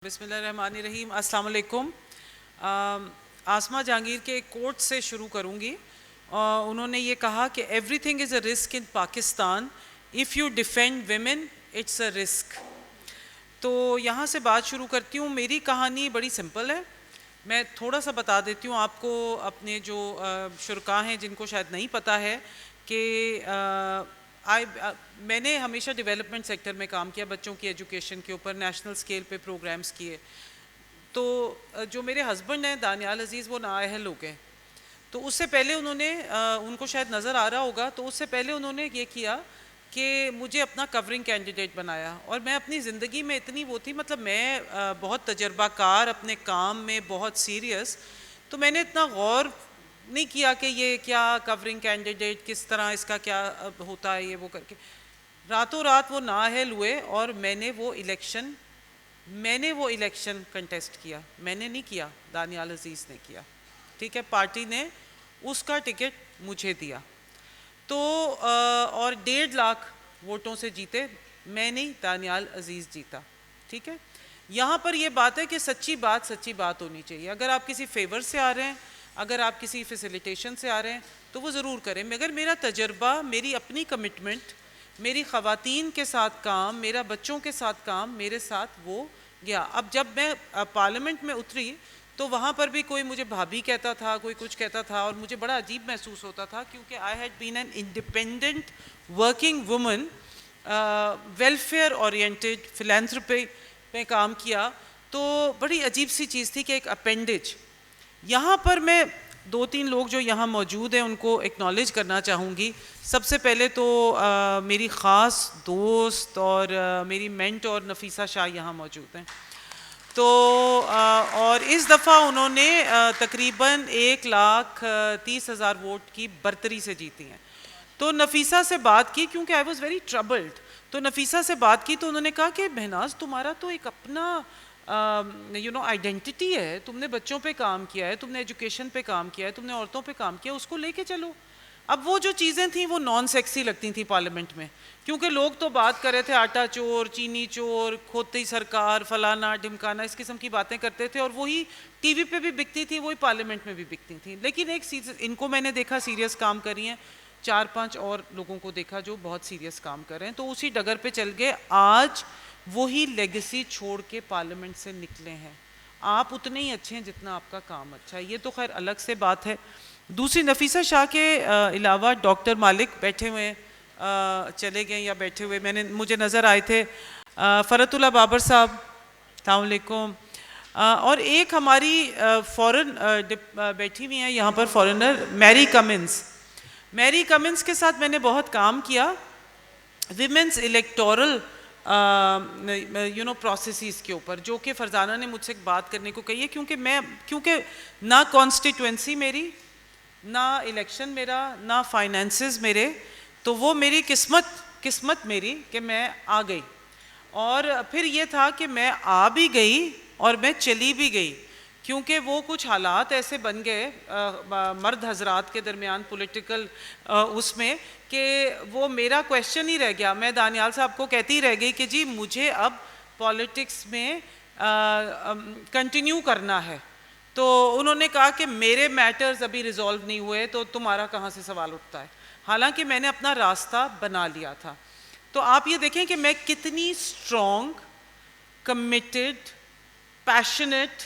بسم اللہ الرحمن الرحیم. السلام علیکم. آسما جہانگیر کے ایک کوٹ سے شروع کروں گی. انہوں نے یہ کہا کہ everything is a risk in Pakistan, if you defend women it's a risk. تو یہاں سے بات شروع کرتی ہوں. میری کہانی بڑی سمپل ہے. میں تھوڑا سا بتا دیتی ہوں آپ کو. اپنے جو شرکاء ہیں جن کو شاید نہیں پتہ ہے کہ میں نے ہمیشہ ڈیولپمنٹ سیکٹر میں کام کیا، بچوں کی ایجوکیشن کے اوپر نیشنل اسکیل پہ پروگرامز کیے. تو جو میرے ہسبینڈ ہیں دانیال عزیز، وہ نااہل ہو گئے. تو اس سے پہلے انہوں نے ان کو شاید نظر آ رہا ہوگا، تو اس سے پہلے انہوں نے یہ کیا کہ مجھے اپنا کورنگ کینڈیڈیٹ بنایا. اور میں اپنی زندگی میں اتنی وہ تھی، مطلب میں بہت تجربہ کار، اپنے کام میں بہت سیریس. تو میں نے اتنا غور نہیں کیا کہ یہ کیا کورنگ کینڈیڈیٹ، کس طرح اس کا کیا ہوتا ہے، یہ وہ کر کے راتوں رات وہ نااہل ہوئے. اور میں نے وہ الیکشن کنٹیسٹ کیا. میں نے نہیں کیا، دانیال عزیز نے کیا. ٹھیک ہے، پارٹی نے اس کا ٹکٹ مجھے دیا. تو اور 1.5 لاکھ ووٹوں سے جیتے. میں نہیں، دانیال عزیز جیتا. ٹھیک ہے. یہاں پر یہ بات ہے کہ سچی بات ہونی چاہیے. اگر آپ کسی فیور سے آ رہے ہیں، اگر آپ کسی فیسیلیٹیشن سے آ رہے ہیں تو وہ ضرور کریں. مگر میرا تجربہ، میری اپنی کمٹمنٹ، میری خواتین کے ساتھ کام، میرا بچوں کے ساتھ کام، میرے ساتھ وہ گیا. اب جب میں پارلیمنٹ میں اتری تو وہاں پر بھی کوئی مجھے بھابھی کہتا تھا، کوئی کچھ کہتا تھا، اور مجھے بڑا عجیب محسوس ہوتا تھا کیونکہ I had been an independent working woman, welfare oriented philanthropy میں کام کیا. تو بڑی عجیب سی چیز تھی کہ ایک اپینڈیج. یہاں پر میں 2-3 لوگ جو یہاں موجود ہیں ان کو ایکنالج کرنا چاہوں گی. سب سے پہلے تو میری خاص دوست اور میری مینٹور نفیسہ شاہ یہاں موجود ہیں. تو اور اس دفعہ انہوں نے تقریباً 1,30,000 ووٹ کی برتری سے جیتی ہیں. تو نفیسہ سے بات کی کیونکہ آئی واز ویری ٹربلڈ. تو نفیسہ سے بات کی تو انہوں نے کہا کہ بہناز، تمہارا تو ایک اپنا آئیڈینٹی ہے. تم نے بچوں پہ کام کیا ہے، تم نے ایجوکیشن پہ کام کیا ہے، تم نے عورتوں پہ کام کیا، اس کو لے کے چلو. اب وہ جو چیزیں تھیں وہ نان سیکسی لگتی تھیں پارلیمنٹ میں، کیونکہ لوگ تو بات کر رہے تھے آٹا چور، چینی چور، کھوتی سرکار، فلانا ڈھمکانا، اس قسم کی باتیں کرتے تھے. اور وہی ٹی وی پہ بھی بکتی تھی، وہی پارلیمنٹ میں بھی بکتی تھیں. لیکن ایک ان کو میں نے دیکھا سیریس کام کر رہی ہیں. 4-5 اور لوگوں کو دیکھا جو بہت سیریس کام کر رہے ہیں. تو اسی ڈگر پہ چل گئے. آج وہی لیگیسی چھوڑ کے پارلیمنٹ سے نکلے ہیں. آپ اتنے ہی اچھے ہیں جتنا آپ کا کام اچھا ہے. یہ تو خیر الگ سے بات ہے. دوسری، نفیسہ شاہ کے علاوہ ڈاکٹر مالک بیٹھے ہوئے، چلے گئے یا بیٹھے ہوئے، مجھے نظر آئے تھے. فرت اللہ بابر صاحب، السلام علیکم. اور ایک ہماری فورن بیٹھی ہوئی ہیں یہاں پر فورنر، میری کمنس. میری کمنس کے ساتھ میں نے بہت کام کیا ویمنس الیکٹورل پروسیسز کے اوپر، جو کہ فرزانہ نے مجھ سے بات کرنے کو کہی ہے. کیونکہ نہ کانسٹیٹوئنسی میری، نہ الیکشن میرا، نہ فائنینسز میرے. تو وہ میری قسمت میری کہ میں آ گئی. اور پھر یہ تھا کہ میں آ بھی گئی اور میں چلی بھی گئی، کیونکہ وہ کچھ حالات ایسے بن گئے مرد حضرات کے درمیان پولیٹیکل اس میں، کہ وہ میرا کویشچن ہی رہ گیا. میں دانیال صاحب کو کہتی رہ گئی کہ جی مجھے اب پالیٹکس میں کنٹینیو کرنا ہے. تو انہوں نے کہا کہ میرے میٹرز ابھی ریزالو نہیں ہوئے تو تمہارا کہاں سے سوال اٹھتا ہے. حالانکہ میں نے اپنا راستہ بنا لیا تھا. تو آپ یہ دیکھیں کہ میں کتنی اسٹرانگ، کمیٹڈ، پیشنیٹ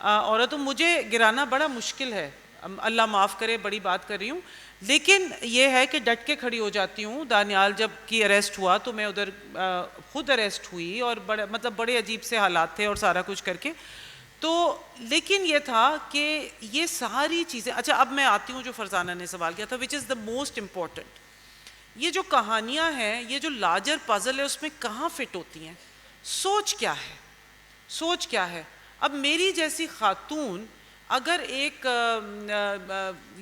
عورت ہوں. مجھے گرانا بڑا مشکل ہے، اللہ معاف کرے، بڑی بات کر رہی ہوں. لیکن یہ ہے کہ ڈٹ کے کھڑی ہو جاتی ہوں. دانیال جب کی اریسٹ ہوا تو میں ادھر خود اریسٹ ہوئی، اور بڑے عجیب سے حالات تھے اور سارا کچھ کر کے. تو لیکن یہ تھا کہ یہ ساری چیزیں، اچھا اب میں آتی ہوں جو فرزانہ نے سوال کیا تھا، وچ از دا موسٹ امپورٹنٹ. یہ جو کہانیاں ہیں، یہ جو لارجر پزل ہے، اس میں کہاں فٹ ہوتی ہیں؟ سوچ کیا ہے؟ اب میری جیسی خاتون اگر ایک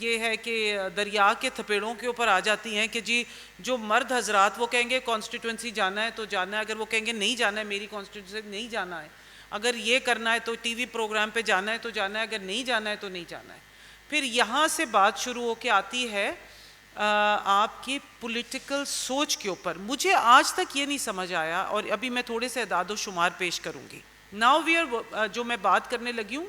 یہ ہے کہ دریا کے تھپیڑوں کے اوپر آ جاتی ہیں کہ جی جو مرد حضرات وہ کہیں گے کانسٹیٹوئنسی جانا ہے تو جانا ہے، اگر وہ کہیں گے نہیں جانا ہے، میری کانسٹیٹوئنسی نہیں جانا ہے، اگر یہ کرنا ہے تو ٹی وی پروگرام پہ جانا ہے تو جانا ہے، اگر نہیں جانا ہے تو نہیں جانا ہے. پھر یہاں سے بات شروع ہو کے آتی ہے آپ کی پولیٹیکل سوچ کے اوپر. مجھے آج تک یہ نہیں سمجھ آیا، اور ابھی میں تھوڑے سے اعداد و شمار پیش کروں گی. ناؤ وی آر جو میں بات کرنے لگی ہوں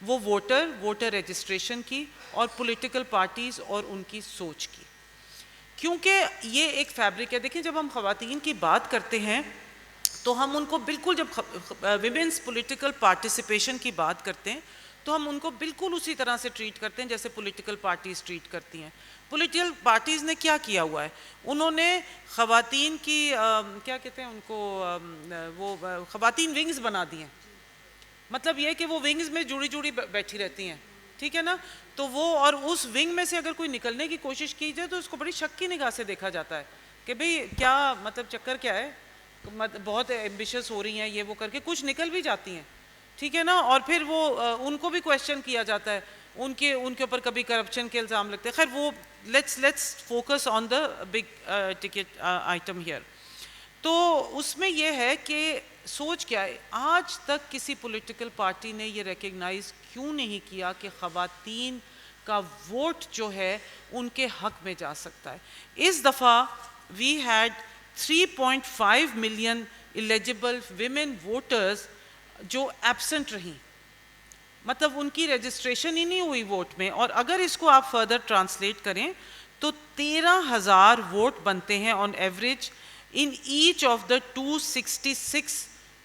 وہ ووٹر رجسٹریشن کی اور پولیٹیکل پارٹیز اور ان کی سوچ کی، کیونکہ یہ ایک فیبرک ہے. دیکھیں جب ہم خواتین کی بات کرتے ہیں تو ہم ان کو بالکل، جب ویمنس پولیٹیکل پارٹیسپیشن کی بات کرتے ہیں تو ہم ان کو بالکل اسی طرح سے ٹریٹ کرتے ہیں جیسے پولیٹیکل پارٹیز ٹریٹ کرتی ہیں. پولیٹیکل پارٹیز نے کیا کیا ہوا ہے؟ انہوں نے خواتین کی کیا کہتے ہیں ان کو، وہ خواتین ونگز بنا دی ہیں. مطلب یہ کہ وہ ونگز میں جڑی بیٹھی رہتی ہیں، ٹھیک ہے نا. تو وہ، اور اس ونگ میں سے اگر کوئی نکلنے کی کوشش کی جائے تو اس کو بڑی شک کی نگاہ سے دیکھا جاتا ہے کہ بھئی کیا مطلب چکر کیا ہے، بہت ایمبیشس ہو رہی ہیں یہ وہ کر کے، کچھ نکل بھی جاتی ہیں، ٹھیک ہے نا. اور پھر وہ ان کو بھی کویشچن کیا جاتا ہے، ان کے اوپر کبھی کرپشن کے الزام لگتے ہیں. خیر وہ let's focus on the big ticket item here. تو اس میں یہ ہے کہ سوچ کیا ہے، آج تک کسی پولیٹیکل پارٹی نے یہ ریکگنائز کیوں نہیں کیا کہ خواتین کا ووٹ جو ہے ان کے حق میں جا سکتا ہے. اس دفعہ we had 3.5 million eligible women voters جو ایبسنٹ رہیں، مطلب ان کی رجسٹریشن ہی نہیں ہوئی ووٹ میں. اور اگر اس کو آپ فردر ٹرانسلیٹ کریں تو 13,000 ووٹ بنتے ہیں on average in each of the 266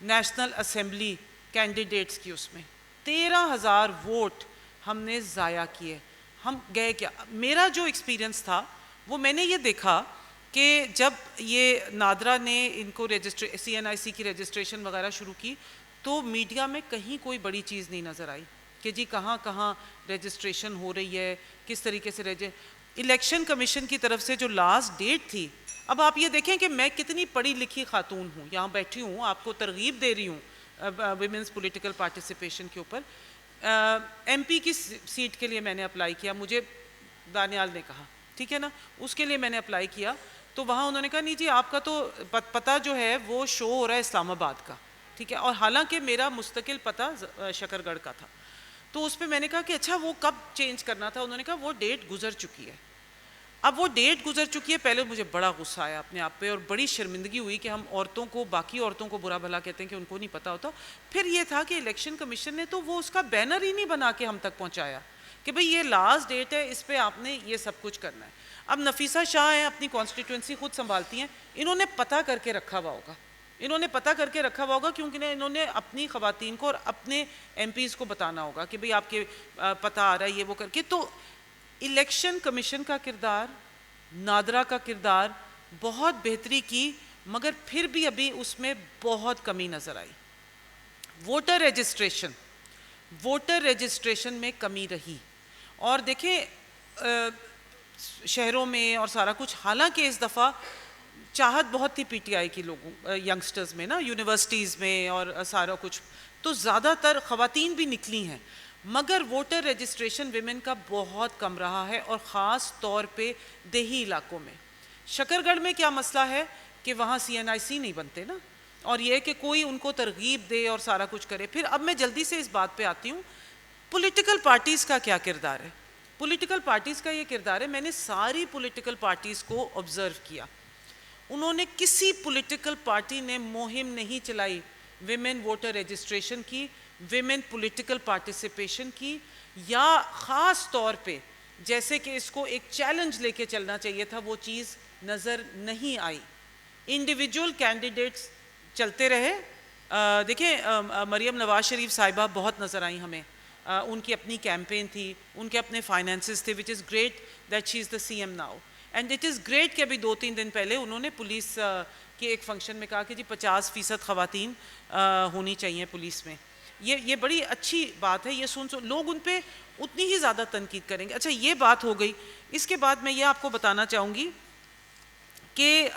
national assembly candidates کی. اس میں 13,000 ووٹ ہم نے ضائع کیے. ہم گئے کیا؟ میرا جو ایکسپیرینس تھا وہ میں نے یہ دیکھا کہ جب یہ نادرا نے ان کو CNIC کی رجسٹریشن وغیرہ شروع کی تو میڈیا میں کہیں کوئی بڑی چیز نہیں نظر آئی کہ جی کہاں کہاں رجسٹریشن ہو رہی ہے، کس طریقے سے الیکشن کمیشن کی طرف سے جو لاسٹ ڈیٹ تھی. اب آپ یہ دیکھیں کہ میں کتنی پڑھی لکھی خاتون ہوں، یہاں بیٹھی ہوں، آپ کو ترغیب دے رہی ہوں ویمنس پولیٹیکل پارٹیسپیشن کے اوپر. MP کی سیٹ کے لیے میں نے اپلائی کیا، مجھے دانیال نے کہا، ٹھیک ہے نا، اس کے لیے میں نے اپلائی کیا. تو وہاں انہوں نے کہا نہیں جی آپ کا تو پتہ جو ہے وہ شو ہو رہا ہے اسلام آباد کا، ٹھیک ہے، اور حالانکہ میرا مستقل پتہ شکر گڑھ کا تھا. تو اس پہ میں نے کہا کہ اچھا وہ کب چینج کرنا تھا؟ انہوں نے کہا وہ ڈیٹ گزر چکی ہے. اب وہ ڈیٹ گزر چکی ہے. پہلے مجھے بڑا غصہ آیا اپنے آپ پہ اور بڑی شرمندگی ہوئی کہ ہم عورتوں کو، باقی عورتوں کو برا بھلا کہتے ہیں کہ ان کو نہیں پتہ ہوتا. پھر یہ تھا کہ الیکشن کمیشن نے تو وہ اس کا بینر ہی نہیں بنا کے ہم تک پہنچایا کہ بھئی یہ لاسٹ ڈیٹ ہے، اس پہ آپ نے یہ سب کچھ کرنا ہے. اب نفیسہ شاہ ہیں، اپنی کانسٹیٹوئنسی خود سنبھالتی ہیں، انہوں نے پتہ کر کے رکھا ہوا ہوگا، کیونکہ انہوں نے اپنی خواتین کو اور اپنے MPs کو بتانا ہوگا کہ بھئی آپ کے پتہ آ رہا ہے یہ وہ کر کے. تو الیکشن کمیشن کا کردار، نادرا کا کردار بہت بہتری کی، مگر پھر بھی ابھی اس میں بہت کمی نظر آئی. ووٹر رجسٹریشن میں کمی رہی. اور دیکھیں شہروں میں اور سارا کچھ، حالانکہ اس دفعہ چاہت بہت تھی PTI کی لوگوں ینگسٹرز میں نا، یونیورسٹیز میں اور سارا کچھ، تو زیادہ تر خواتین بھی نکلی ہیں، مگر ووٹر رجسٹریشن ویمن کا بہت کم رہا ہے، اور خاص طور پہ دیہی علاقوں میں. شکر گڑھ میں کیا مسئلہ ہے کہ وہاں CNIC نہیں بنتے نا، اور یہ کہ کوئی ان کو ترغیب دے اور سارا کچھ کرے. پھر اب میں جلدی سے اس بات پہ آتی ہوں، پولیٹیکل پارٹیز کا کیا کردار ہے؟ پولیٹیکل پارٹیز کا یہ کردار ہے، میں نے ساری پولیٹیکل پارٹیز کو آبزرو کیا، انہوں نے کسی پولیٹیکل پارٹی نے مہم نہیں چلائی ویمن ووٹر رجسٹریشن کی، ویمن پولیٹیکل پارٹیسپیشن کی، یا خاص طور پہ جیسے کہ اس کو ایک چیلنج لے کے چلنا چاہیے تھا وہ چیز نظر نہیں آئی. انڈیویجول کینڈیڈیٹس چلتے رہے. دیکھیں مریم نواز شریف صاحبہ بہت نظر آئیں ہمیں، ان کی اپنی کیمپین تھی، ان کے اپنے فائنینسز تھے، which is great that she is the CM now. And it is great کہ ابھی 2-3 دن پہلے انہوں نے پولیس کے ایک فنکشن میں کہا کہ جی 50% خواتین ہونی چاہیے پولیس میں. یہ بڑی اچھی بات ہے. یہ سن لوگ ان پہ اتنی ہی زیادہ تنقید کریں گے. اچھا یہ بات ہو گئی. اس کے بعد میں یہ آپ کو بتانا چاہوں گی کہ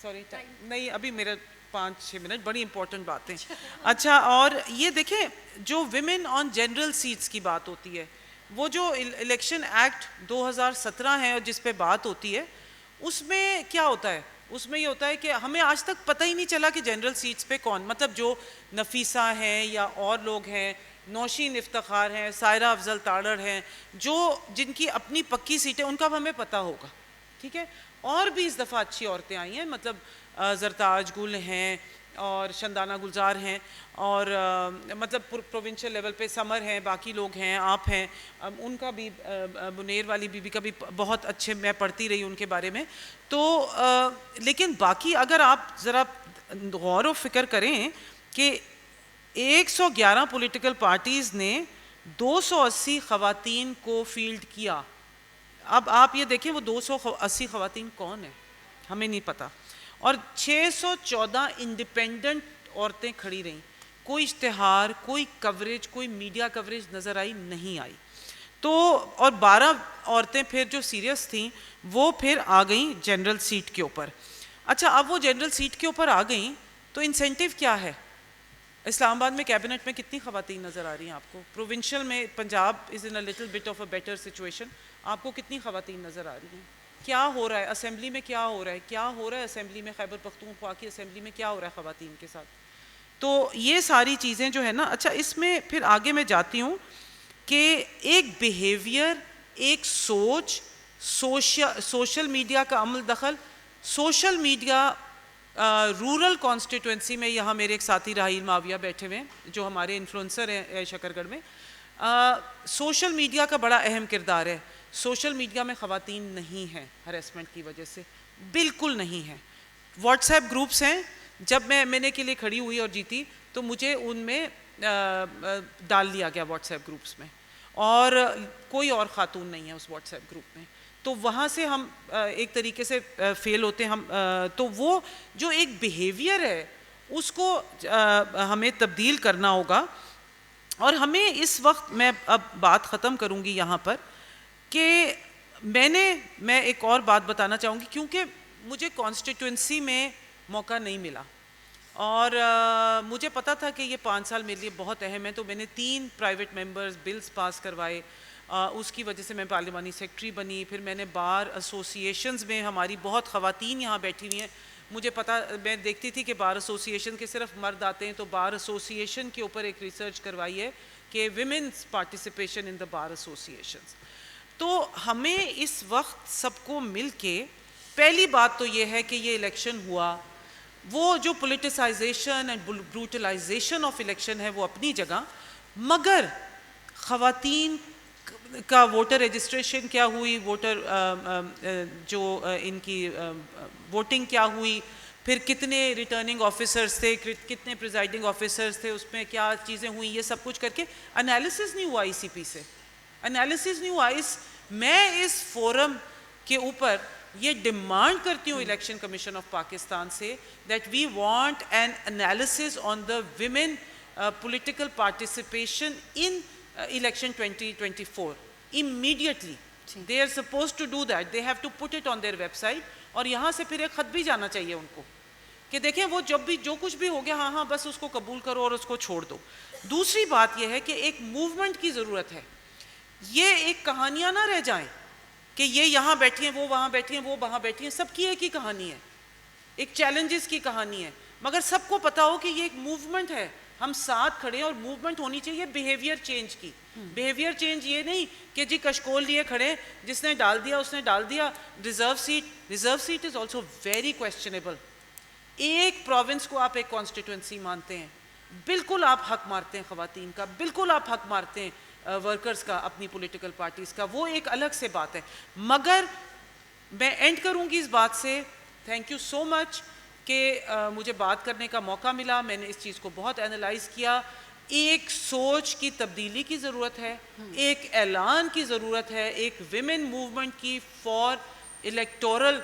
سوری نہیں ابھی میرا 5-6 منٹ، بڑی امپورٹنٹ باتیں. اچھا اور یہ دیکھیں جو ویمن آن جنرل سیٹس کی بات ہوتی ہے، وہ جو الیکشن ایکٹ 2017 ہے اور جس پہ بات ہوتی ہے، اس میں کیا ہوتا ہے؟ اس میں یہ ہوتا ہے کہ ہمیں آج تک پتہ ہی نہیں چلا کہ جنرل سیٹس پہ کون، مطلب جو نفیسہ ہیں یا اور لوگ ہیں، نوشین افتخار ہیں، سائرہ افضل تاڑر ہیں، جو جن کی اپنی پکی سیٹیں، ان کا ہمیں پتہ ہوگا، ٹھیک ہے. اور بھی اس دفعہ اچھی عورتیں آئی ہیں، مطلب زرتاج گل ہیں، اور شندانہ گلزار ہیں اور مطلب پروونشل لیول پہ سمر ہیں, باقی لوگ ہیں, آپ ہیں, ان کا بھی منیر والی بی بی کا بھی بہت اچھے میں پڑھتی رہی ان کے بارے میں. تو لیکن باقی اگر آپ ذرا غور و فکر کریں کہ 111 پولیٹیکل پارٹیز نے 280 خواتین کو فیلڈ کیا. اب آپ یہ دیکھیں وہ 280 خواتین کون ہیں, ہمیں نہیں پتہ. اور 614 انڈیپینڈنٹ عورتیں کھڑی رہیں, کوئی اشتہار, کوئی کوریج, کوئی میڈیا کوریج نظر آئی نہیں آئی. تو اور 12 عورتیں پھر جو سیریس تھیں وہ پھر آ گئیں جنرل سیٹ کے اوپر. اچھا, اب وہ جنرل سیٹ کے اوپر آ گئیں تو انسینٹیو کیا ہے؟ اسلام آباد میں کیبنٹ میں کتنی خواتین نظر آ رہی ہیں آپ کو؟ پروونشل میں Punjab is in a little bit of a better situation, آپ کو کتنی خواتین نظر آ رہی ہیں؟ کیا ہو رہا ہے اسمبلی میں, کیا ہو رہا ہے, کیا ہو رہا ہے اسمبلی میں, خیبر پختونخوا کی اسمبلی میں کیا ہو رہا ہے خواتین کے ساتھ؟ تو یہ ساری چیزیں جو ہے نا. اچھا, اس میں پھر آگے میں جاتی ہوں کہ ایک بیہیویئر, ایک سوچ, سوشل میڈیا کا عمل دخل. سوشل میڈیا رورل کانسٹیٹوئنسی میں, یہاں میرے ایک ساتھی راہیل معاویہ بیٹھے ہوئے ہیں جو ہمارے انفلوئنسر ہیں شکر گڑھ میں, سوشل میڈیا کا بڑا اہم کردار ہے. سوشل میڈیا میں خواتین نہیں ہیں ہریسمنٹ کی وجہ سے, بالکل نہیں ہیں. واٹس ایپ گروپس ہیں, جب میں نے کے لیے کھڑی ہوئی اور جیتی تو مجھے ان میں ڈال لیا گیا واٹس ایپ گروپس میں, اور کوئی اور خاتون نہیں ہے اس واٹس ایپ گروپ میں. تو وہاں سے ہم ایک طریقے سے فیل ہوتے ہیں ہم. تو وہ جو ایک بیہیویئر ہے اس کو ہمیں تبدیل کرنا ہوگا. اور ہمیں اس وقت, میں اب بات ختم کروں گی یہاں پر, کہ میں ایک اور بات بتانا چاہوں گی, کیونکہ مجھے کانسٹیٹوئنسی میں موقع نہیں ملا اور مجھے پتا تھا کہ یہ 5 سال میرے لیے بہت اہم ہے. تو میں نے 3 پرائیویٹ ممبرز بلز پاس کروائے, اس کی وجہ سے میں پارلیمانی سیکرٹری بنی. پھر میں نے بار ایسوسیشنز میں, ہماری بہت خواتین یہاں بیٹھی ہوئی ہیں, مجھے پتا, میں دیکھتی تھی کہ بار ایسوسیشن کے صرف مرد آتے ہیں, تو بار ایسوسیشن کے اوپر ایک ریسرچ کروائی ہے کہ women's participation in the bar associations. تو ہمیں اس وقت سب کو مل کے, پہلی بات تو یہ ہے کہ یہ الیکشن ہوا, وہ جو پولیٹیسائزیشن اینڈ بروٹلائزیشن آف الیکشن ہے وہ اپنی جگہ, مگر خواتین کا ووٹر رجسٹریشن کیا ہوئی, ووٹر جو ان کی ووٹنگ کیا ہوئی, پھر کتنے ریٹرننگ آفیسرز تھے, کتنے پریزائڈنگ آفیسرز تھے, اس میں کیا چیزیں ہوئیں, یہ سب کچھ کر کے انالیسس نہیں ہوا ای سی پی سے, انالیسس نہیں ہوا. میں اس فورم کے اوپر یہ ڈیمانڈ کرتی ہوں الیکشن کمیشن آف پاکستان سے, that we want an analysis on the women political participation in election 2024 immediately. They are supposed to do that. They have to put it on their website. اور یہاں سے پھر ایک خط بھی جانا چاہیے ان کو کہ دیکھیں وہ جب بھی جو کچھ بھی ہو گیا, ہاں بس اس کو قبول کرو اور اس کو چھوڑ دو. دوسری بات یہ ہے کہ ایک موومنٹ کی ضرورت ہے. یہ ایک کہانیاں نہ رہ جائیں کہ یہ یہاں بیٹھی ہیں, وہ وہاں بیٹھی ہیں, وہ وہاں بیٹھی ہیں, سب کی ایک ہی کہانی ہے, ایک چیلنجز کی کہانی ہے, مگر سب کو پتا ہو کہ یہ ایک موومنٹ ہے, ہم ساتھ کھڑے ہیں. اور موومنٹ ہونی چاہیے بیہیویئر چینج کی. بیہیویئر چینج یہ نہیں کہ جی کشکول لیے کھڑے, جس نے ڈال دیا اس نے ڈال دیا. Reserve seat is also very questionable. ایک پروونس کو آپ ایک کانسٹیٹوئنسی مانتے ہیں, بالکل آپ حق مارتے ہیں خواتین کا, بالکل آپ حق مارتے ہیں ورکرز کا, اپنی پولیٹیکل پارٹیز کا, وہ ایک الگ سے بات ہے. مگر میں اینڈ کروں گی اس بات سے, تھینک یو سو مچ کہ مجھے بات کرنے کا موقع ملا. میں نے اس چیز کو بہت اینالائز کیا. ایک سوچ کی تبدیلی کی ضرورت ہے, ایک اعلان کی ضرورت ہے, ایک ویمن موومنٹ کی for electoral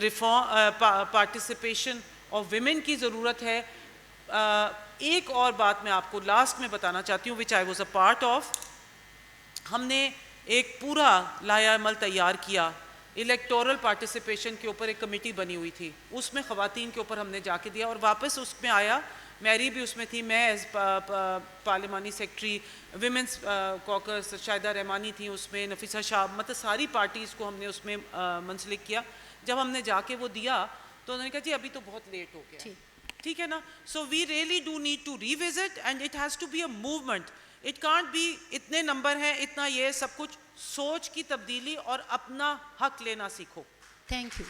reform participation of women کی ضرورت ہے. ایک اور بات میں آپ کو لاسٹ میں بتانا چاہتی ہوں, which I was a part of. ہم نے ایک پورا لایا عمل تیار کیا, الیکٹورل پارٹیسپیشن کے اوپر ایک کمیٹی بنی ہوئی تھی, اس میں خواتین کے اوپر ہم نے جا کے دیا اور واپس اس میں آیا. میری بھی اس میں تھی, میں ایز پارلیمانی سیکرٹری, ویمنس کوکس شاہدہ رحمانی تھیں اس میں, نفیسہ شاہ, مطلب ساری پارٹیز کو ہم نے اس میں منسلک کیا. جب ہم نے جا کے وہ دیا تو انہوں نے کہا جی ابھی تو بہت لیٹ ہو گیا, ٹھیک ہے نا. So we really do need to revisit and it has to be a movement. It can't be اتنے نمبر ہیں, اتنا یہ سب کچھ. سوچ کی تبدیلی اور اپنا حق لینا سیکھو. Thank you.